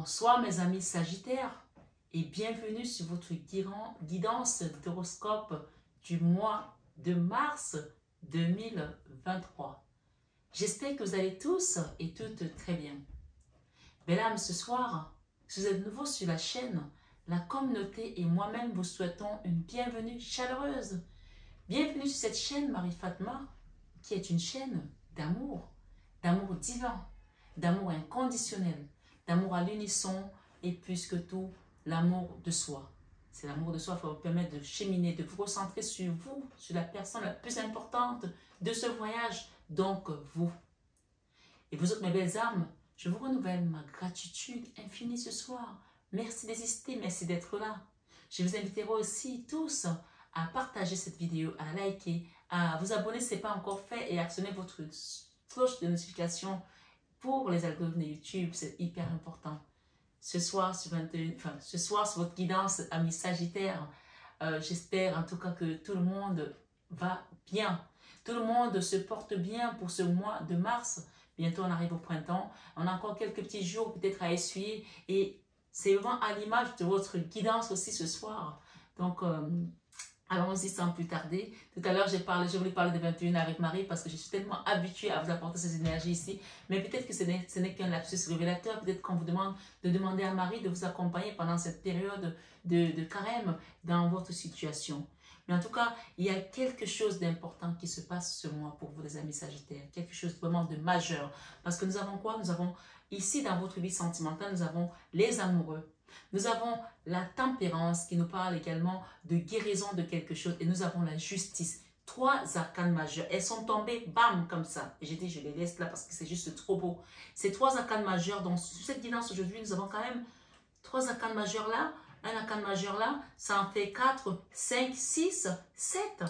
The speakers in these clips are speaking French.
Bonsoir mes amis Sagittaires et bienvenue sur votre guidance d'horoscope du mois de mars 2023. J'espère que vous allez tous et toutes très bien. Belle âme, ce soir, si vous êtes nouveau sur la chaîne, la communauté et moi-même vous souhaitons une bienvenue chaleureuse. Bienvenue sur cette chaîne Marie-Fatma qui est une chaîne d'amour divin, d'amour inconditionnel, d'amour à l'unisson et plus que tout, l'amour de soi. C'est l'amour de soi qui va vous permettre de cheminer, de vous recentrer sur vous, sur la personne la plus importante de ce voyage, donc vous. Et vous autres, mes belles âmes, je vous renouvelle ma gratitude infinie ce soir. Merci d'exister, merci d'être là. Je vous inviterai aussi tous à partager cette vidéo, à la liker, à vous abonner si ce n'est pas encore fait et à actionner votre cloche de notification pour les algorithmes de YouTube, c'est hyper important. Ce soir, sur votre guidance, amis Sagittaires, j'espère en tout cas que tout le monde va bien. Tout le monde se porte bien pour ce mois de mars. Bientôt, on arrive au printemps. On a encore quelques petits jours peut-être à essuyer. Et c'est vraiment à l'image de votre guidance aussi ce soir. Donc, allons-y sans plus tarder. Tout à l'heure, j'ai voulu parler de 21 avec Marie parce que je suis tellement habituée à vous apporter ces énergies ici. Mais peut-être que ce n'est qu'un lapsus révélateur. Peut-être qu'on vous demande de demander à Marie de vous accompagner pendant cette période de carême dans votre situation. Mais en tout cas, il y a quelque chose d'important qui se passe ce mois pour vous, les amis Sagittaires. Quelque chose vraiment de majeur. Parce que nous avons quoi? Nous avons ici dans votre vie sentimentale, nous avons les amoureux. Nous avons la tempérance qui nous parle également de guérison de quelque chose. Et nous avons la justice. Trois arcanes majeurs. Elles sont tombées, bam, comme ça. Et j'ai dit, je les laisse là parce que c'est juste trop beau. Ces trois arcanes majeurs, donc sur cette guidance aujourd'hui, nous avons quand même trois arcanes majeurs là. Un arcane majeur là, ça en fait 4, 5, 6, 7.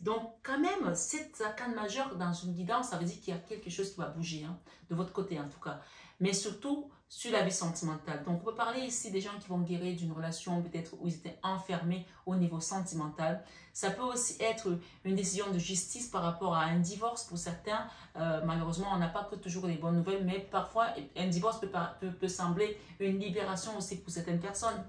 Donc quand même, 7 arcanes majeurs dans une guidance, ça veut dire qu'il y a quelque chose qui va bouger, hein, de votre côté en tout cas. Mais surtout sur la vie sentimentale. Donc on peut parler ici des gens qui vont guérir d'une relation peut-être où ils étaient enfermés au niveau sentimental. Ça peut aussi être une décision de justice par rapport à un divorce pour certains. Malheureusement, on n'a pas que toujours les bonnes nouvelles, mais parfois un divorce peut sembler une libération aussi pour certaines personnes.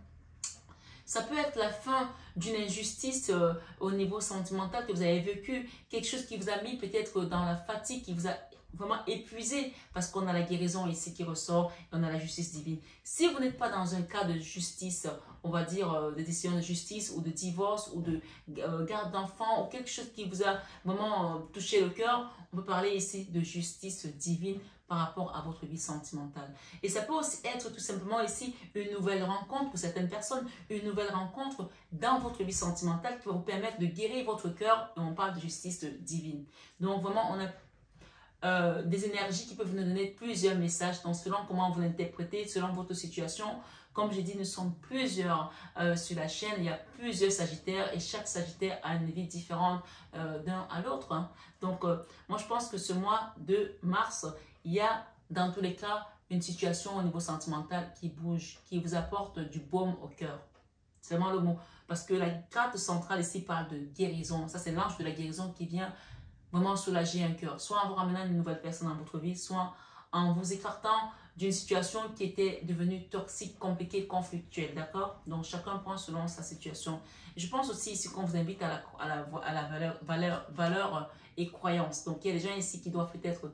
Ça peut être la fin d'une injustice au niveau sentimental que vous avez vécu, quelque chose qui vous a mis peut-être dans la fatigue, qui vous a vraiment épuisé, parce qu'on a la guérison ici qui ressort, et on a la justice divine. Si vous n'êtes pas dans un cas de justice, on va dire de décision de justice ou de divorce ou de garde d'enfant ou quelque chose qui vous a vraiment touché le cœur, on peut parler ici de justice divine par rapport à votre vie sentimentale. Et ça peut aussi être tout simplement ici une nouvelle rencontre pour certaines personnes, une nouvelle rencontre dans votre vie sentimentale qui va vous permettre de guérir votre cœur, et on parle de justice divine. Donc vraiment, on a des énergies qui peuvent nous donner plusieurs messages, donc selon comment vous l'interprétez, selon votre situation. Comme j'ai dit, nous sommes plusieurs sur la chaîne, il y a plusieurs Sagittaires et chaque Sagittaire a une vie différente d'un à l'autre. Hein. Donc, moi je pense que ce mois de mars, il y a dans tous les cas une situation au niveau sentimental qui bouge, qui vous apporte du baume au cœur. C'est vraiment le mot. Parce que la carte centrale ici parle de guérison. Ça, c'est l'ange de la guérison qui vient vraiment soulager un cœur. Soit en vous ramenant une nouvelle personne dans votre vie, soit en vous écartant d'une situation qui était devenue toxique, compliquée, conflictuelle. D'accord? Donc, chacun prend selon sa situation. Je pense aussi ici qu'on vous invite à la valeur et croyance. Donc, il y a des gens ici qui doivent peut-être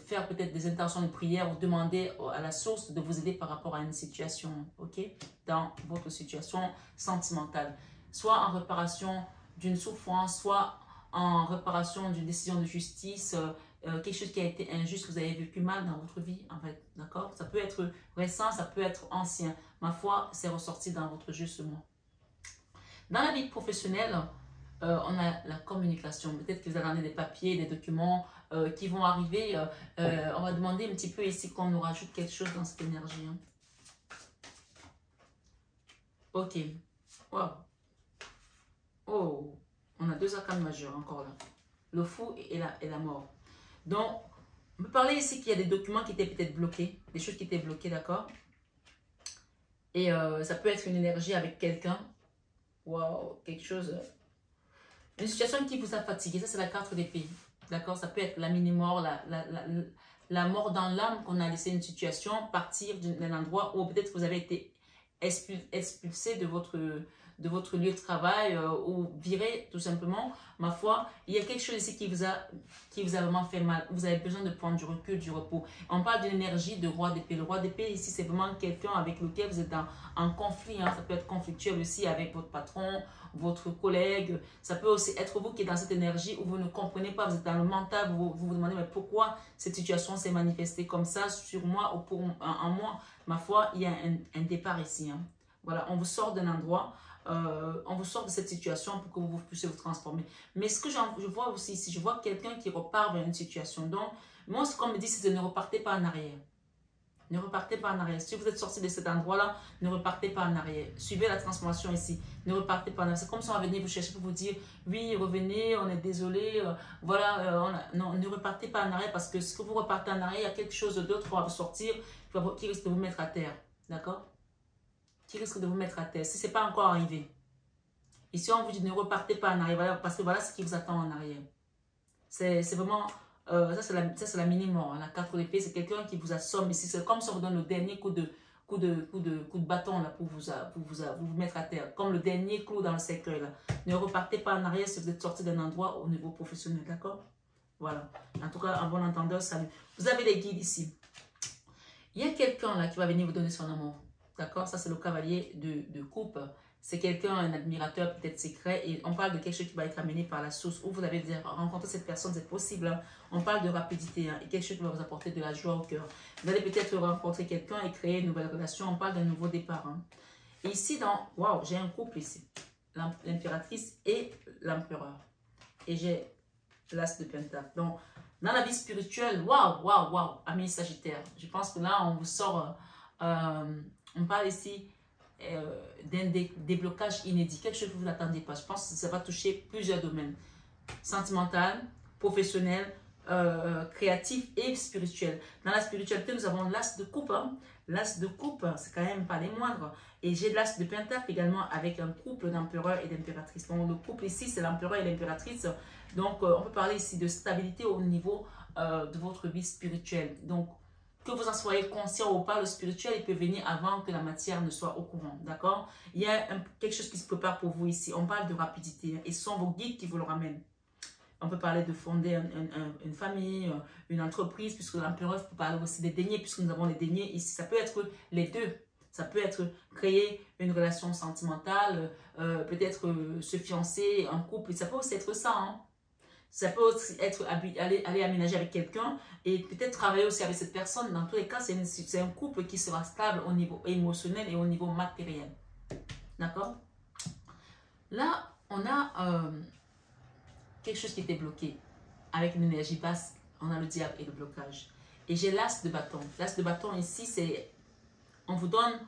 faire peut-être des intentions de prière ou demander à la source de vous aider par rapport à une situation, ok, dans votre situation sentimentale. Soit en réparation d'une souffrance, soit en réparation d'une décision de justice, quelque chose qui a été injuste, que vous avez vécu mal dans votre vie, en fait, d'accord? Ça peut être récent, ça peut être ancien. Ma foi, c'est ressorti dans votre jeu ce mois. Dans la vie professionnelle, on a la communication. Peut-être que vous allez des papiers, des documents qui vont arriver. On va demander un petit peu ici qu'on nous rajoute quelque chose dans cette énergie. Hein. Ok. Wow. Oh. On a deux arcanes majeurs encore là. Le fou et la mort. Donc, on peut parler ici qu'il y a des documents qui étaient peut-être bloqués. Des choses qui étaient bloquées, d'accord? Et ça peut être une énergie avec quelqu'un. Waouh, quelque chose. Une situation qui vous a fatigué. Ça, c'est la carte d'épée. D'accord? Ça peut être la mini-mort, la mort dans l'âme qu'on a laissé une situation partir d'un endroit où peut-être vous avez été expulsé de votre lieu de travail ou viré tout simplement. Ma foi, il y a quelque chose ici qui vous a vraiment fait mal. Vous avez besoin de prendre du recul, du repos. On parle d'une énergie de roi d'épée. Le roi d'épée ici, c'est vraiment quelqu'un avec lequel vous êtes en conflit. Hein. Ça peut être conflictuel aussi avec votre patron, votre collègue. Ça peut aussi être vous qui êtes dans cette énergie où vous ne comprenez pas. Vous êtes dans le mental. Vous vous demandez mais pourquoi cette situation s'est manifestée comme ça sur moi ou en moi. Ma foi, il y a un départ ici. Hein. Voilà, on vous sort d'un endroit. On vous sort de cette situation pour que vous puissiez vous transformer. Mais ce que je vois aussi ici, je vois quelqu'un qui repart vers une situation. Donc, moi, ce qu'on me dit, c'est de ne repartez pas en arrière. Ne repartez pas en arrière. Si vous êtes sorti de cet endroit-là, ne repartez pas en arrière. Suivez la transformation ici. Ne repartez pas en arrière. C'est comme si on va venir vous chercher pour vous dire, oui, revenez, on est désolé. Non, ne repartez pas en arrière parce que ce que vous repartez en arrière, il y a quelque chose d'autre qui va vous sortir, qui risque de vous mettre à terre. D'accord? Qui risque de vous mettre à terre si ce n'est pas encore arrivé. Ici, on vous dit ne repartez pas en arrière parce que voilà ce qui vous attend en arrière. C'est vraiment, ça c'est la mini-mort. Hein. La 4 d'épée, c'est quelqu'un qui vous assomme ici. C'est comme si on vous donne le dernier coup de bâton là, pour vous mettre à terre. Comme le dernier clou dans le cercueil. Là. Ne repartez pas en arrière si vous êtes sorti d'un endroit au niveau professionnel. D'accord? Voilà. En tout cas, en bon entendeur, salut. Vous avez les guides ici. Il y a quelqu'un là qui va venir vous donner son amour. D'accord? Ça, c'est le cavalier de coupe. C'est quelqu'un, un admirateur peut-être secret. Et on parle de quelque chose qui va être amené par la source. Où vous avez rencontré cette personne, c'est possible. Hein? On parle de rapidité. Hein? Et quelque chose qui va vous apporter de la joie au cœur. Vous allez peut-être rencontrer quelqu'un et créer une nouvelle relation. On parle d'un nouveau départ. Hein? Et ici, waouh, j'ai un couple ici. L'impératrice et l'empereur. Et j'ai l'as de pentacle. Donc, dans la vie spirituelle, waouh, ami Sagittaire. Je pense que là, on vous sort... on parle ici d'un déblocage inédit, quelque chose que vous n'attendez pas. Je pense que ça va toucher plusieurs domaines. Sentimental, professionnel, créatif et spirituel. Dans la spiritualité, nous avons l'as de coupe. Hein. L'as de coupe, c'est quand même pas les moindres. Et j'ai l'as de pentacle également avec un couple d'empereur et d'impératrice. Donc le couple ici, c'est l'empereur et l'impératrice. Donc on peut parler ici de stabilité au niveau de votre vie spirituelle. Donc que vous en soyez conscient ou pas, le spirituel, il peut venir avant que la matière ne soit au courant, d'accord? Il y a quelque chose qui se prépare pour vous ici. On parle de rapidité, hein, et ce sont vos guides qui vous le ramènent. On peut parler de fonder une famille, une entreprise, puisque l'empereur peut parler aussi des deniers, puisque nous avons les deniers ici. Ça peut être les deux. Ça peut être créer une relation sentimentale, peut-être se fiancer, un couple. Ça peut aussi être ça, hein. Ça peut aussi être aller aménager avec quelqu'un et peut-être travailler aussi avec cette personne. Dans tous les cas, c'est un couple qui sera stable au niveau émotionnel et au niveau matériel. D'accord? Là, on a quelque chose qui était bloqué. Avec une énergie basse, on a le diable et le blocage. Et j'ai l'as de bâton. L'as de bâton ici, c'est... On vous donne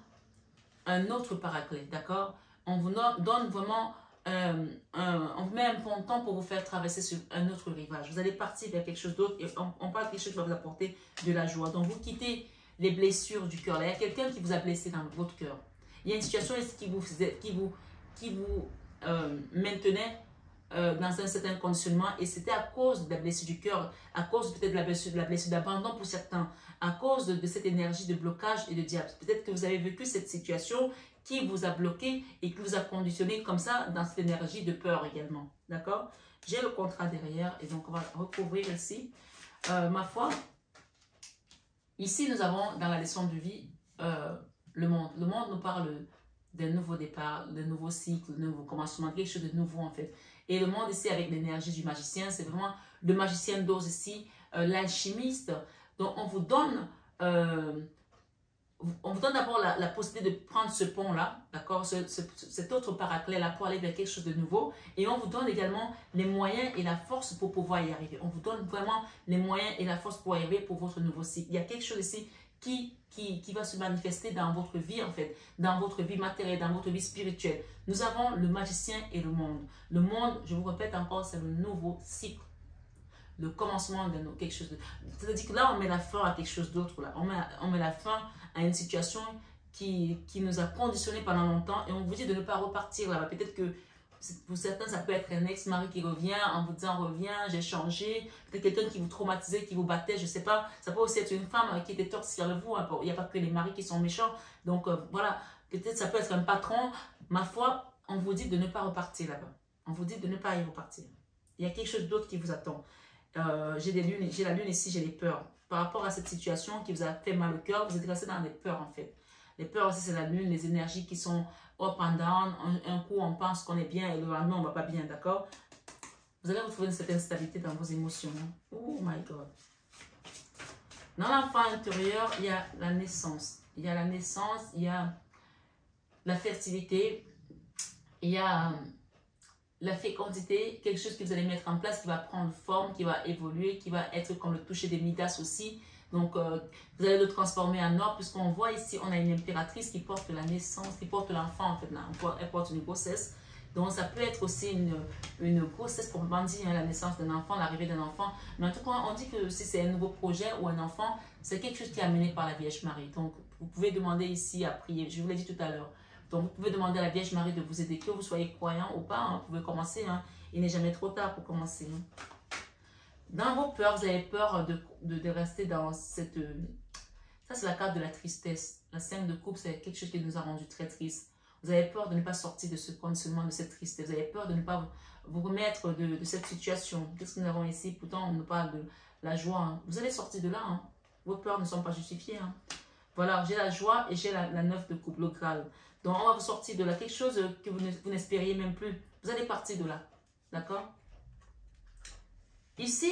un autre paraclet, d'accord? On vous donne vraiment... on vous met un ponton pour vous faire traverser sur un autre rivage. Vous allez partir vers quelque chose d'autre et on parle de quelque chose qui va vous apporter de la joie. Donc, vous quittez les blessures du cœur. Il y a quelqu'un qui vous a blessé dans votre cœur. Il y a une situation qui vous maintenait dans un certain conditionnement et c'était à cause de la blessure du cœur, à cause peut-être de la blessure d'abandon pour certains, à cause de cette énergie de blocage et de diable. Peut-être que vous avez vécu cette situation qui vous a bloqué et qui vous a conditionné comme ça dans cette énergie de peur également. D'accord? J'ai le contrat derrière et donc on va recouvrir ici. Ma foi, ici nous avons dans la leçon de vie le monde. Le monde nous parle d'un nouveau départ, d'un nouveau cycle, d'un nouveau commencement, quelque chose de nouveau en fait. Et le monde ici avec l'énergie du magicien, c'est vraiment le magicien d'ose ici, l'alchimiste. Donc on vous donne... on vous donne d'abord la possibilité de prendre ce pont-là, d'accord, cet autre paraclet-là pour aller vers quelque chose de nouveau. Et on vous donne également les moyens et la force pour pouvoir y arriver. On vous donne vraiment les moyens et la force pour y arriver pour votre nouveau cycle. Il y a quelque chose ici qui va se manifester dans votre vie, en fait, dans votre vie matérielle, dans votre vie spirituelle. Nous avons le magicien et le monde. Le monde, je vous répète encore, c'est le nouveau cycle. Le commencement de quelque chose de... C'est-à-dire que là, on met la fin à quelque chose d'autre. On met la fin à une situation qui nous a conditionnés pendant longtemps et on vous dit de ne pas repartir là-bas. Peut-être que Pour certains, ça peut être un ex-mari qui revient en vous disant reviens, j'ai changé. Peut-être quelqu'un qui vous traumatisait, qui vous battait, je ne sais pas. Ça peut aussi être une femme qui était toxique avec vous. Hein. Il n'y a pas que les maris qui sont méchants. Donc voilà, peut-être ça peut être un patron. Ma foi, on vous dit de ne pas repartir là-bas. On vous dit de ne pas y repartir. Il y a quelque chose d'autre qui vous attend. J'ai la lune ici, j'ai les peurs. Par rapport à cette situation qui vous a fait mal au cœur, vous êtes resté dans les peurs en fait. Les peurs aussi, c'est la lune, les énergies qui sont up and down. Un coup, on pense qu'on est bien et le lendemain, on ne va pas bien, d'accord? Vous allez retrouver une certaine stabilité dans vos émotions. Oh my God. Dans l'enfant intérieur, il y a la naissance. Il y a la naissance, il y a la fertilité, il y a la fécondité, quelque chose que vous allez mettre en place qui va prendre forme, qui va évoluer, qui va être comme le toucher des Midas aussi. Donc, vous allez le transformer en or, puisqu'on voit ici, on a une impératrice qui porte la naissance, qui porte l'enfant, en fait, là, elle porte une grossesse. Donc, ça peut être aussi une grossesse, probablement dit, hein, la naissance d'un enfant, l'arrivée d'un enfant. Mais en tout cas, on dit que si c'est un nouveau projet ou un enfant, c'est quelque chose qui est amené par la Vierge Marie. Donc, vous pouvez demander ici à prier, je vous l'ai dit tout à l'heure. Donc, vous pouvez demander à la Vierge Marie de vous aider, que vous soyez croyant ou pas, hein, vous pouvez commencer, hein. Il n'est jamais trop tard pour commencer. Hein. Dans vos peurs, vous avez peur de rester dans cette... Ça, c'est la carte de la tristesse. La 5 de coupe, c'est quelque chose qui nous a rendu très tristes. Vous avez peur de ne pas sortir de ce conditionnement, de cette tristesse. Vous avez peur de ne pas vous remettre de cette situation. Qu'est-ce que nous avons ici? Pourtant, on nous parle de la joie. Hein. Vous allez sortir de là. Hein. Vos peurs ne sont pas justifiées. Hein. Voilà, j'ai la joie et j'ai la 9 de coupe, le Graal. Donc, on va vous sortir de là. Quelque chose que vous n'espériez même plus. Vous allez partir de là. D'accord? Ici,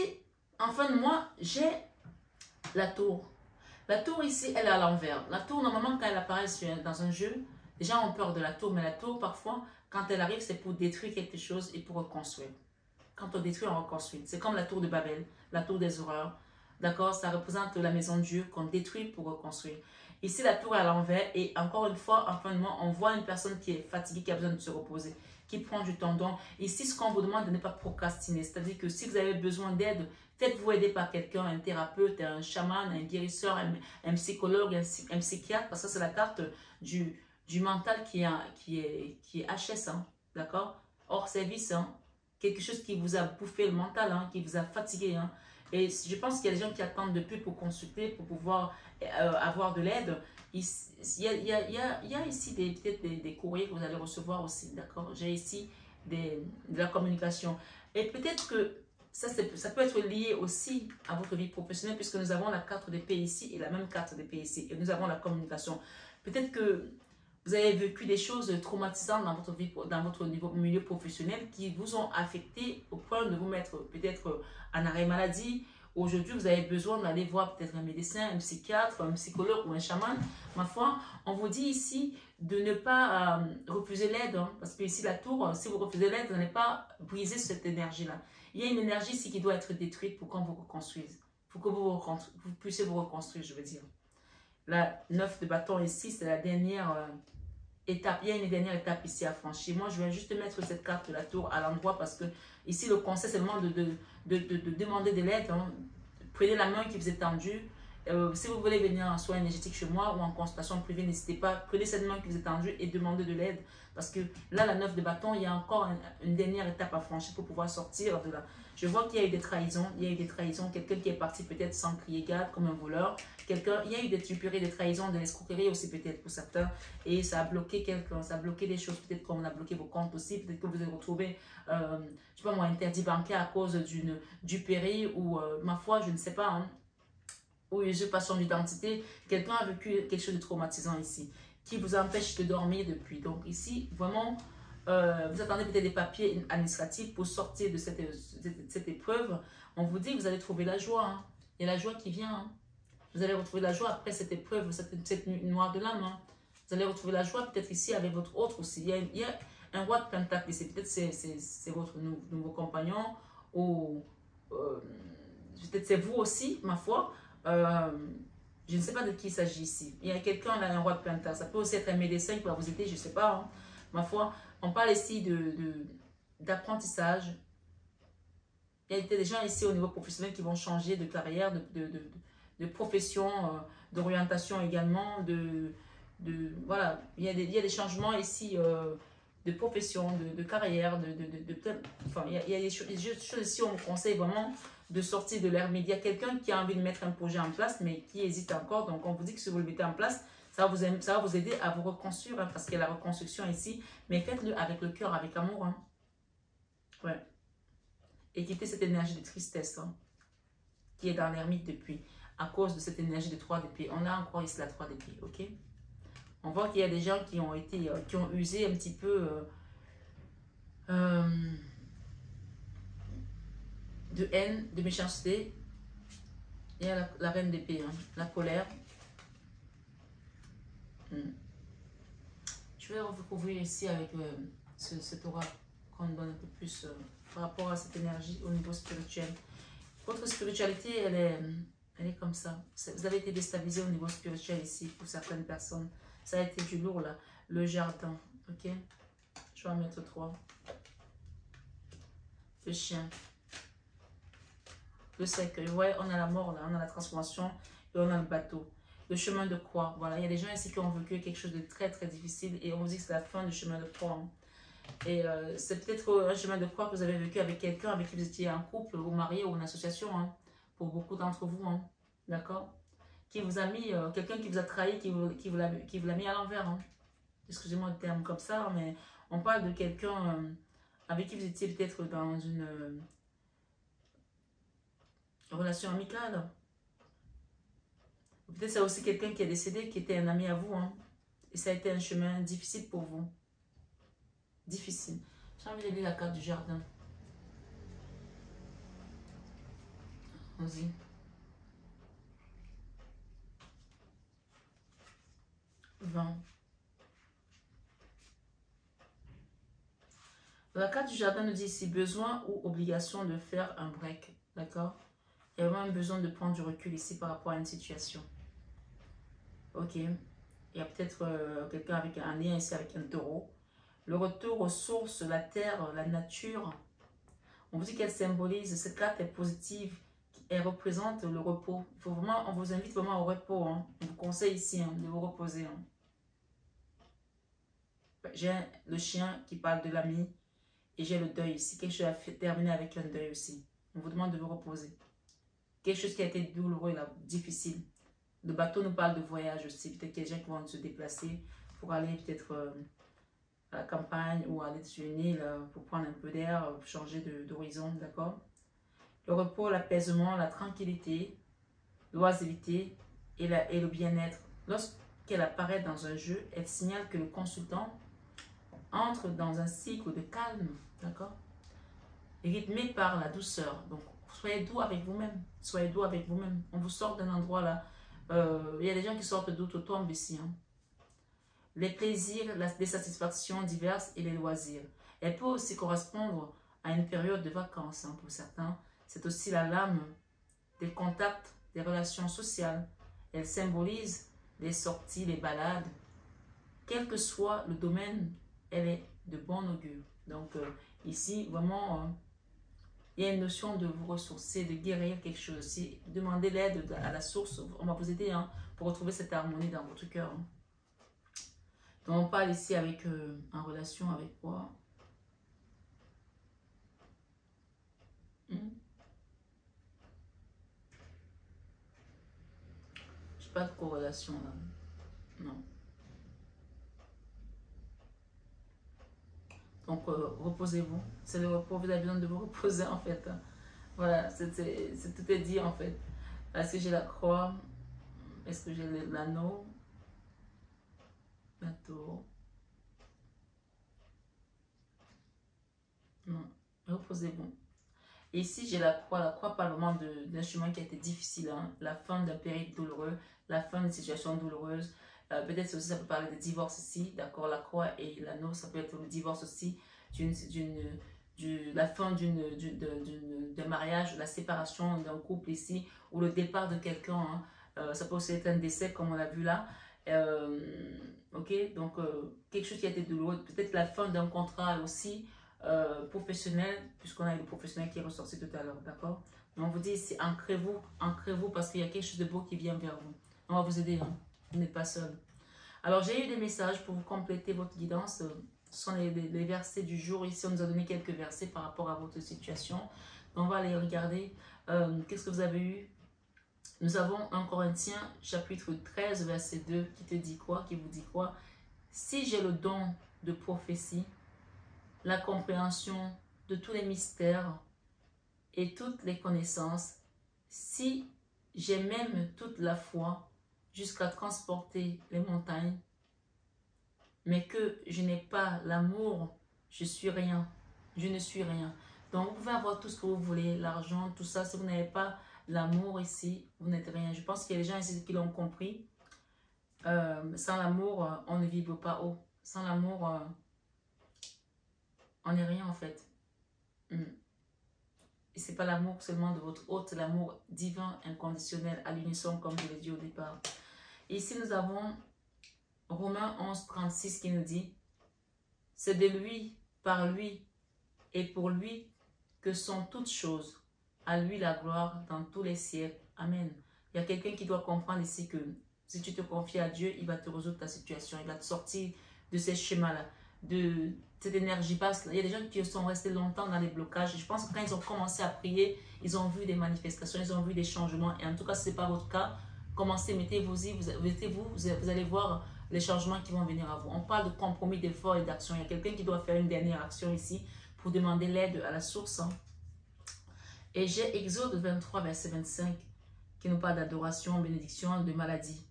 en fin de mois, j'ai la tour. La tour ici, elle est à l'envers. La tour, normalement, quand elle apparaît dans un jeu, les gens ont peur de la tour. Mais la tour, parfois, quand elle arrive, c'est pour détruire quelque chose et pour reconstruire. Quand on détruit, on reconstruit. C'est comme la tour de Babel, la tour des horreurs. D'accord? Ça représente la maison de Dieu qu'on détruit pour reconstruire. Ici, la tour est à l'envers. Et encore une fois, en fin de mois, on voit une personne qui est fatiguée, qui a besoin de se reposer, qui prend du temps. Donc, ici, ce qu'on vous demande de ne pas procrastiner. C'est-à-dire que si vous avez besoin d'aide, faites-vous aider par quelqu'un, un thérapeute, un chaman, un guérisseur, un psychologue, un psychiatre. Parce que c'est la carte du mental qui est HS, hein, d'accord? Hors service, hein. Quelque chose qui vous a bouffé le mental, hein, qui vous a fatigué. Hein. Et je pense qu'il y a des gens qui attendent depuis pour consulter, pour pouvoir avoir de l'aide. Il y a ici peut-être des courriers que vous allez recevoir aussi, d'accord? J'ai ici de la communication. Et peut-être que ça peut être lié aussi à votre vie professionnelle, puisque nous avons la carte d'épée ici et la même carte d'épée ici. Et nous avons la communication. Peut-être que vous avez vécu des choses traumatisantes dans votre vie, dans votre milieu professionnel qui vous ont affecté au point de vous mettre peut-être en arrêt maladie. Aujourd'hui, vous avez besoin d'aller voir peut-être un médecin, un psychiatre, un psychologue ou un chaman. Ma foi, on vous dit ici de ne pas refuser l'aide. Hein, parce que ici, la tour, si vous refusez l'aide, vous n'allez pas briser cette énergie-là. Il y a une énergie ici qui doit être détruite pour qu'on vous reconstruise. Pour que vous puissiez vous reconstruire, je veux dire. La 9 de bâton ici, c'est la dernière étape. Il y a une dernière étape ici à franchir. Moi, je vais juste mettre cette carte de la tour à l'endroit parce que ici, le conseil, c'est seulement de demander de l'aide. Hein. Prenez la main qui vous est tendue. Si vous voulez venir en soin énergétique chez moi ou en consultation privée, n'hésitez pas. Prenez cette main qui vous est tendue et demandez de l'aide. Parce que là, la 9 de bâton, il y a encore une dernière étape à franchir pour pouvoir sortir de là. Je vois qu'il y a eu des trahisons. Il y a eu des trahisons. Quelqu'un qui est parti peut-être sans crier garde comme un voleur. Il y a eu des trahisons, de l'escroquerie aussi peut-être pour certains. Et ça a bloqué quelqu'un. Ça a bloqué des choses. Peut-être qu'on a bloqué vos comptes aussi. Peut-être que vous avez retrouvé, je sais pas moi, interdit bancaire à cause du péri ou, ma foi, je ne sais pas. Hein, ou usurpation d'identité. Quelqu'un a vécu quelque chose de traumatisant ici qui vous empêche de dormir depuis. Donc ici, vraiment, vous attendez peut-être des papiers administratifs pour sortir de cette épreuve. On vous dit que vous allez trouver la joie. Hein. Il y a la joie qui vient. Hein. Vous allez retrouver la joie après cette épreuve, cette nuit noire de l'âme. Hein. Vous allez retrouver la joie peut-être ici avec votre autre aussi. Il y a un roi de pentacle ici. Peut-être c'est votre nouveau compagnon ou peut-être c'est vous aussi, ma foi. Je ne sais pas de qui il s'agit ici. Il y a quelqu'un là, un roi de pentacle. Ça peut aussi être un médecin qui va vous aider, je ne sais pas. Hein. Ma foi, on parle ici d'apprentissage. Il y a des gens ici au niveau professionnel qui vont changer de carrière, de profession, d'orientation également. Voilà, il y a des changements ici de profession, de carrière, enfin, il y a des choses ici, on vous conseille vraiment de sortir de l'ermite. Il y a quelqu'un qui a envie de mettre un projet en place, mais qui hésite encore. Donc, on vous dit que si vous le mettez en place, ça va vous aider à vous reconstruire, hein, parce qu'il y a la reconstruction ici. Mais faites-le avec le cœur, avec amour. Hein. Ouais. Et quittez cette énergie de tristesse, hein, qui est dans l'ermite depuis, à cause de cette énergie de 3 d'épée. On a encore ici la 3 d'épée, ok? On voit qu'il y a des gens qui ont été, qui ont usé un petit peu de haine, de méchanceté. Il y a la reine d'épée, hein, la colère. Je vais vous couvrir ici avec cet aura qu'on donne un peu plus par rapport à cette énergie au niveau spirituel. Votre spiritualité, elle est comme ça. Vous avez été déstabilisé au niveau spirituel ici pour certaines personnes. Ça a été du lourd là. Le jardin, ok? Je vais en mettre 3. Le chien. Le cercueil. Ouais, on a la mort là, on a la transformation et on a le bateau. Le chemin de croix. Voilà, il y a des gens ici qui ont vécu quelque chose de très très difficile et on vous dit que c'est la fin du chemin de croix. Hein. Et c'est peut-être un chemin de croix que vous avez vécu avec quelqu'un avec qui vous étiez en couple ou marié ou en association. Hein, pour beaucoup d'entre vous. Hein, d'accord? Qui vous a mis, quelqu'un qui vous a trahi, qui vous l'a mis à l'envers. Hein. Excusez-moi le terme comme ça, mais on parle de quelqu'un avec qui vous étiez peut-être dans une relation amicale. Peut-être c'est aussi quelqu'un qui est décédé, qui était un ami à vous. Hein. Et ça a été un chemin difficile pour vous. Difficile. J'ai envie de lire la carte du jardin. Vas-y. 20. La carte du jardin nous dit ici besoin ou obligation de faire un break. D'accord? Il y a vraiment un besoin de prendre du recul ici par rapport à une situation. Ok. Il y a peut-être quelqu'un avec un lien ici avec un taureau. Le retour aux sources, la terre, la nature. On vous dit qu'elle symbolise, cette carte est positive. Elle représente le repos. Il faut vraiment, on vous invite vraiment au repos. Hein. On vous conseille ici hein, de vous reposer. Hein. J'ai le chien qui parle de l'ami. Et j'ai le deuil ici. Quelque chose a terminé avec un deuil aussi. On vous demande de vous reposer. Quelque chose qui a été douloureux, là, difficile. Le bateau nous parle de voyage aussi. Peut-être qu'il y a des gens qui vont se déplacer pour aller peut-être à la campagne ou aller sur une île pour prendre un peu d'air, changer d'horizon, d'accord? Le repos, l'apaisement, la tranquillité, l'oisiveté et le bien-être. Lorsqu'elle apparaît dans un jeu, elle signale que le consultant entre dans un cycle de calme, d'accord? Rythmé par la douceur. Donc, soyez doux avec vous-même. Soyez doux avec vous-même. On vous sort d'un endroit là. Il y a des gens qui sortent d'outre-tombe ici. Hein. Les plaisirs, les satisfactions diverses et les loisirs. Elle peut aussi correspondre à une période de vacances hein, pour certains. C'est aussi la lame des contacts, des relations sociales. Elle symbolise les sorties, les balades. Quel que soit le domaine, elle est de bon augure. Donc ici, vraiment, il y a une notion de vous ressourcer, de guérir quelque chose aussi. Demandez l'aide à la source. On va vous aider hein, pour retrouver cette harmonie dans votre cœur. Hein. Donc on parle ici avec, en relation avec quoi? Je n'ai pas de corrélation là. Non. Donc reposez-vous. C'est le repos, vous avez besoin de vous reposer en fait. Voilà, tout est dit en fait. Est-ce que j'ai la croix? Est-ce que j'ai l'anneau? La tour? Non, reposez-vous. Et ici, j'ai la croix. La croix parle vraiment d'un chemin qui a été difficile. Hein? La fin d'un périple douloureux, la fin d'une situation douloureuse. Peut-être aussi, ça peut parler de divorce ici. D'accord, la croix et l'anneau, ça peut être le divorce aussi. La fin d'un mariage, la séparation d'un couple ici, ou le départ de quelqu'un. Hein? Ça peut aussi être un décès, comme on l'a vu là. Ok, donc quelque chose qui a été douloureux. Peut-être la fin d'un contrat aussi. Professionnel, puisqu'on a eu le professionnel qui est ressorti tout à l'heure, d'accord? Mais on vous dit ici, ancrez-vous parce qu'il y a quelque chose de beau qui vient vers vous. On va vous aider, hein? Vous n'êtes pas seul. Alors, j'ai eu des messages pour vous compléter votre guidance. Ce sont les versets du jour. Ici, on nous a donné quelques versets par rapport à votre situation. On va aller regarder qu'est-ce que vous avez eu. Nous avons 1 Corinthiens chapitre 13 verset 2 qui te dit quoi, qui vous dit quoi? Si j'ai le don de prophétie, la compréhension de tous les mystères et toutes les connaissances, si j'ai même toute la foi jusqu'à transporter les montagnes, mais que je n'ai pas l'amour, je suis rien, je ne suis rien. Donc vous pouvez avoir tout ce que vous voulez, l'argent, tout ça, si vous n'avez pas l'amour ici, vous n'êtes rien. Je pense qu'il y a des gens ici qui l'ont compris. Sans l'amour, on ne vibre pas haut. Sans l'amour, on n'est rien en fait. Et ce n'est pas l'amour seulement de votre hôte, c'est l'amour divin, inconditionnel, à l'unisson, comme je l'ai dit au départ. Et ici, nous avons Romains 11, 36 qui nous dit « C'est de lui, par lui et pour lui que sont toutes choses. À lui la gloire dans tous les siècles. Amen. » Il y a quelqu'un qui doit comprendre ici que si tu te confies à Dieu, il va te résoudre ta situation. Il va te sortir de ces schémas-là, de cette énergie basse. Il y a des gens qui sont restés longtemps dans les blocages. Je pense que quand ils ont commencé à prier, ils ont vu des manifestations, ils ont vu des changements. Et en tout cas, si ce n'est pas votre cas, commencez, mettez-vous-y, vous allez voir les changements qui vont venir à vous. On parle de compromis, d'effort et d'action. Il y a quelqu'un qui doit faire une dernière action ici pour demander l'aide à la source. Et j'ai Exode 23, verset 25, qui nous parle d'adoration, bénédiction, de maladie.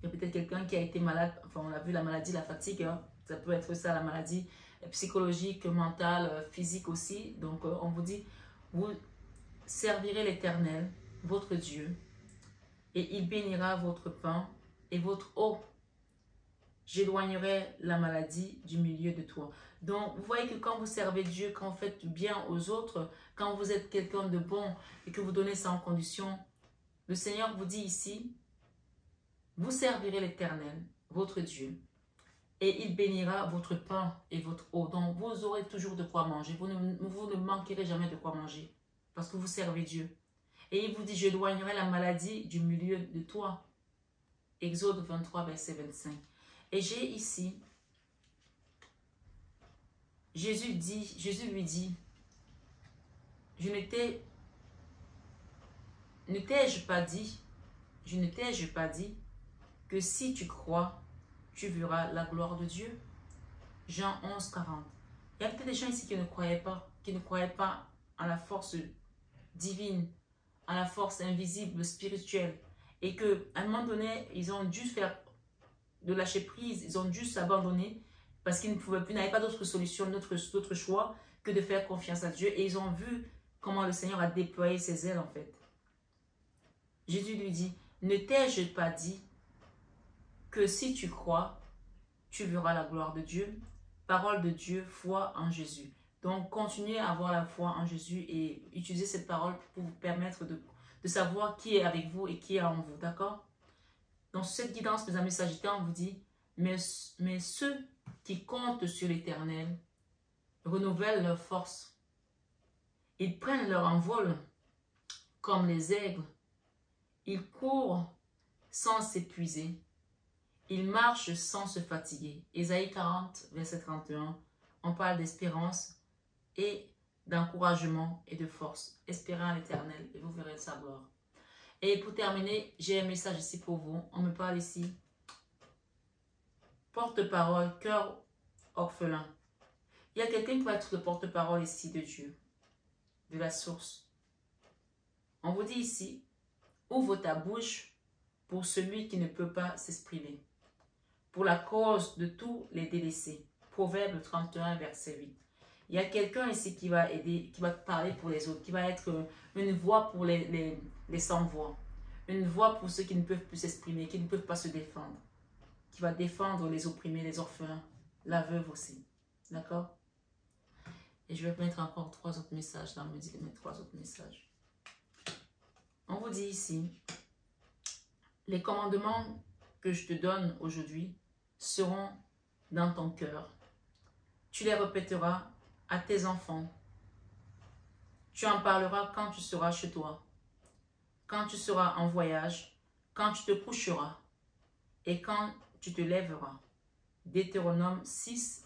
Il y a peut-être quelqu'un qui a été malade, enfin on a vu la maladie, la fatigue, hein. Ça peut être ça, la maladie psychologique, mentale, physique aussi. Donc on vous dit, vous servirez l'Éternel, votre Dieu, et il bénira votre pain et votre eau. J'éloignerai la maladie du milieu de toi. Donc, vous voyez que quand vous servez Dieu, quand vous faites bien aux autres, quand vous êtes quelqu'un de bon et que vous donnez ça en condition, le Seigneur vous dit ici, vous servirez l'Éternel, votre Dieu, et il bénira votre pain et votre eau. Donc, vous aurez toujours de quoi manger. Vous ne manquerez jamais de quoi manger parce que vous servez Dieu. Et il vous dit, j'éloignerai la maladie du milieu de toi. Exode 23, verset 25. Et j'ai ici, Jésus lui dit, je ne t'ai-je pas dit que si tu crois, tu verras la gloire de Dieu? Jean 11, 40. Il y a peut-être des gens ici qui ne croyaient pas en la force divine, en la force invisible, spirituelle. Et qu'à un moment donné, ils ont dû faire de lâcher prise, ils ont dû s'abandonner parce qu'ils n'avaient pas d'autre solution, d'autre choix que de faire confiance à Dieu. Et ils ont vu comment le Seigneur a déployé ses ailes en fait. Jésus lui dit, ne t'ai-je pas dit que si tu crois, tu verras la gloire de Dieu? Parole de Dieu, foi en Jésus. Donc, continuez à avoir la foi en Jésus et utilisez cette parole pour vous permettre de savoir qui est avec vous et qui est en vous, d'accord? Dans cette guidance, mes amis Sagittaires, on vous dit, mais ceux qui comptent sur l'Éternel renouvellent leur force. Ils prennent leur envol comme les aigles. Ils courent sans s'épuiser. Ils marchent sans se fatiguer. Ésaïe 40, verset 31, on parle d'espérance et d'encouragement et de force. Espérez en l'Éternel et vous verrez sa gloire. Et pour terminer, j'ai un message ici pour vous. On me parle ici. Porte-parole, cœur orphelin. Il y a quelqu'un qui va être le porte-parole ici de Dieu, de la source. On vous dit ici, ouvre ta bouche pour celui qui ne peut pas s'exprimer, pour la cause de tous les délaissés. Proverbe 31, verset 8. Il y a quelqu'un ici qui va aider, qui va parler pour les autres, qui va être une voix pour les sans-voix, une voix pour ceux qui ne peuvent plus s'exprimer, qui ne peuvent pas se défendre, qui va défendre les opprimés, les orphelins, la veuve aussi. D'accord? Et je vais mettre encore 3 autres messages dans mes 3 autres messages. On vous dit ici, les commandements que je te donne aujourd'hui seront dans ton cœur. Tu les répéteras à tes enfants. Tu en parleras quand tu seras chez toi, quand tu seras en voyage, quand tu te coucheras et quand tu te lèveras. Deutéronome 6,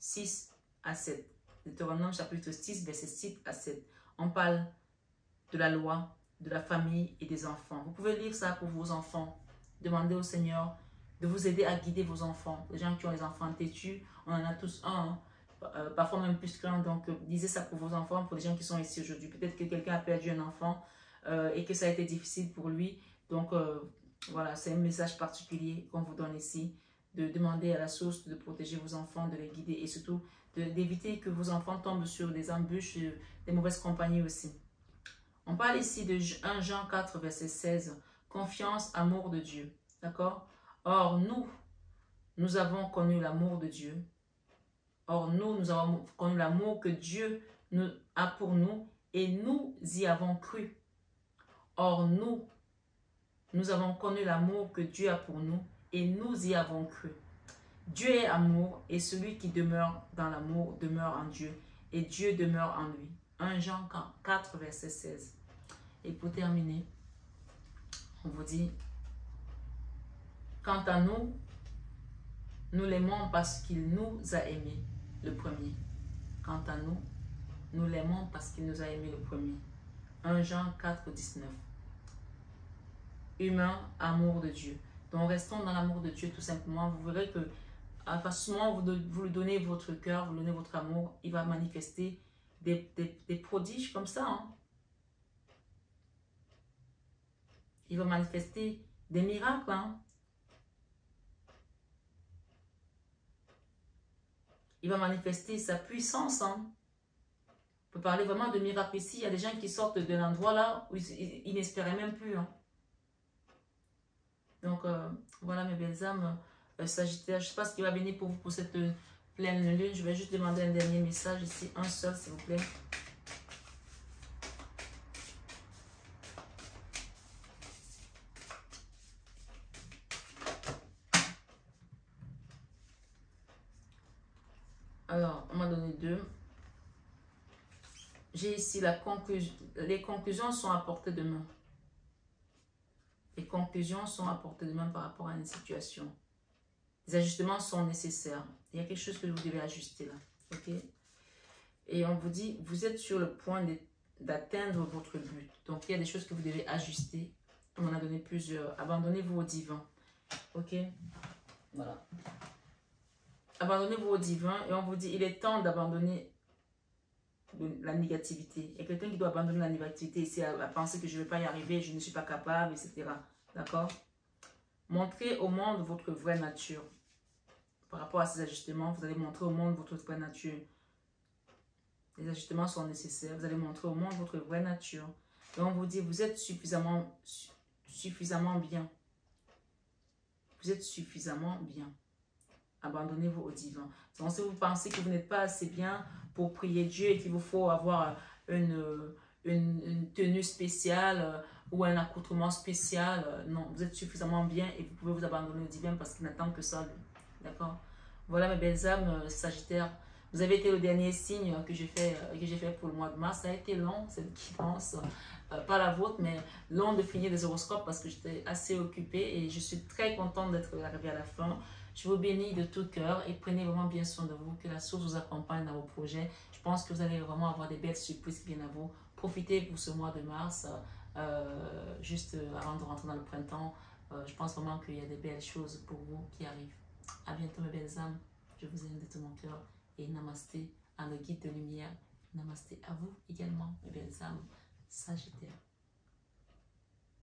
6 à 7. Deutéronome chapitre 6, verset 6 à 7. On parle de la loi, de la famille et des enfants. Vous pouvez lire ça pour vos enfants. Demandez au Seigneur de vous aider à guider vos enfants. Les gens qui ont les enfants têtus, on en a tous un, hein. Parfois même plus qu'un. Donc, lisez ça pour vos enfants, pour les gens qui sont ici aujourd'hui. Peut-être que quelqu'un a perdu un enfant et que ça a été difficile pour lui. Donc, voilà, c'est un message particulier qu'on vous donne ici. De demander à la source de protéger vos enfants, de les guider et surtout d'éviter que vos enfants tombent sur des embûches, des mauvaises compagnies aussi. On parle ici de 1 Jean 4, verset 16. Confiance, amour de Dieu. D'accord? Or, nous avons connu l'amour de Dieu. Or, nous avons connu l'amour que Dieu a pour nous et nous y avons cru. Or, nous avons connu l'amour que Dieu a pour nous et nous y avons cru. Dieu est amour et celui qui demeure dans l'amour demeure en Dieu et Dieu demeure en lui. 1 Jean 4, verset 16. Et pour terminer, on vous dit, quant à nous, nous l'aimons parce qu'il nous a aimés le premier. Quant à nous, nous l'aimons parce qu'il nous a aimés le premier. 1 Jean 4, 19. Humain, amour de Dieu. Donc restons dans l'amour de Dieu tout simplement. Vous verrez que à partir du moment où vous lui donnez votre cœur, vous lui donnez votre amour, il va manifester des prodiges comme ça. Hein. Il va manifester des miracles. Hein. Il va manifester sa puissance. Hein. On peut parler vraiment de miracles ici. Il y a des gens qui sortent de l'endroit là où ils n'espéraient même plus. Hein. Donc, voilà mes belles âmes. Sagittaire, je ne sais pas ce qui va venir pour vous pour cette pleine lune. Je vais juste demander un dernier message ici. Un seul, s'il vous plaît. Alors, on m'a donné 2. J'ai ici la conclusion. Les conclusions sont à portée de main. Les conclusions sont à portée de main par rapport à une situation. Les ajustements sont nécessaires. Il y a quelque chose que vous devez ajuster là. Ok? Et on vous dit, vous êtes sur le point d'atteindre votre but. Donc, il y a des choses que vous devez ajuster. On en a donné plusieurs. Abandonnez-vous au divin. Ok? Voilà. Abandonnez-vous au divin et on vous dit, il est temps d'abandonner la négativité. Il y a quelqu'un qui doit abandonner la négativité ici à penser que je ne vais pas y arriver, je ne suis pas capable, etc. D'accord? Montrez au monde votre vraie nature. Par rapport à ces ajustements, vous allez montrer au monde votre vraie nature. Les ajustements sont nécessaires. Vous allez montrer au monde votre vraie nature. Et on vous dit, vous êtes suffisamment bien. Vous êtes suffisamment bien. Abandonnez-vous au divin. Donc, si vous pensez que vous n'êtes pas assez bien pour prier Dieu et qu'il vous faut avoir une tenue spéciale ou un accoutrement spécial, non, vous êtes suffisamment bien et vous pouvez vous abandonner au divin parce qu'il n'attend que ça. D'accord? Voilà mes belles âmes, Sagittaire. Vous avez été le dernier signe que j'ai fait pour le mois de mars. Ça a été long, cette guidance. Pas la vôtre, mais long de finir les horoscopes parce que j'étais assez occupée et je suis très contente d'être arrivée à la fin. Je vous bénis de tout cœur et prenez vraiment bien soin de vous, que la source vous accompagne dans vos projets. Je pense que vous allez vraiment avoir des belles surprises qui viennent à vous. Profitez pour ce mois de mars, juste avant de rentrer dans le printemps. Je pense vraiment qu'il y a des belles choses pour vous qui arrivent. À bientôt mes belles âmes, je vous aime de tout mon cœur et namasté à nos guides de lumière. Namasté à vous également mes belles âmes Sagittaires.